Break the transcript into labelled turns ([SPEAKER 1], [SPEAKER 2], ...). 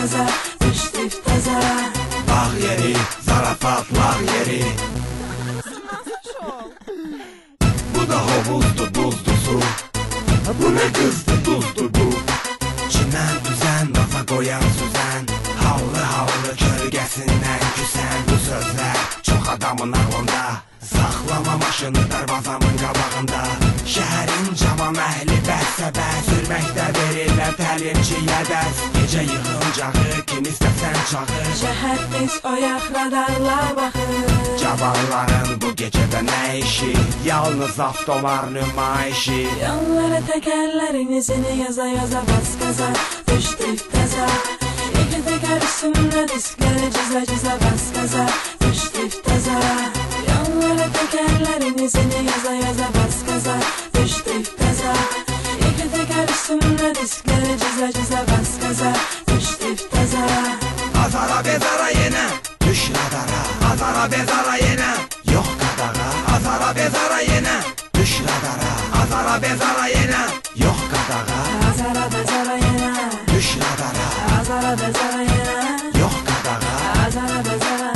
[SPEAKER 1] gaza, düşdük təzə.
[SPEAKER 2] Bağ yeri, zarafatlar yeri. Bu da hovuzdu, buzdu su. Bu ne kızdı, duzdu bu. Çimen düzen, lafa koyan süzen. Havlı havlı kölgəsindən küsən. Bu sözlər çox adamın ağlında. Saxlama maşını darvazamın qabağında. Şəhərin cavan əhli bəs-səbəs. Sürməkdə verirlər təlimçiyə dərs. Gecə yığıncağı, kim istəsən çağır.
[SPEAKER 1] Şəhər biz oyaq radarlar baxır.
[SPEAKER 2] Cavanların bu gecədə nə işi? Yalnız avtolar nümayişi.
[SPEAKER 1] Yanlara təkərlərin izini yaza yaza bas gaza, düşdük təzə. İki təkər üstümdə diskləri cıza cıza bas gaza, düşdük təzə. Yanlara təkərlərin izini yaza yaza bas gaza, düşdük təzə. İki təkər üstümdə diskləri cıza cıza bas gaza, düşdük təzə.
[SPEAKER 2] Azara bezara yenə, düş radara. Azara bezara yenə, yox qadağa. Azara bezara yenə, düş radara. Azara bezara yenə, yox qadağa.
[SPEAKER 1] Azara bezara yenə,
[SPEAKER 2] düş radara.
[SPEAKER 1] azara bezara yenə,
[SPEAKER 2] Yox qadağa.
[SPEAKER 1] azara bezara.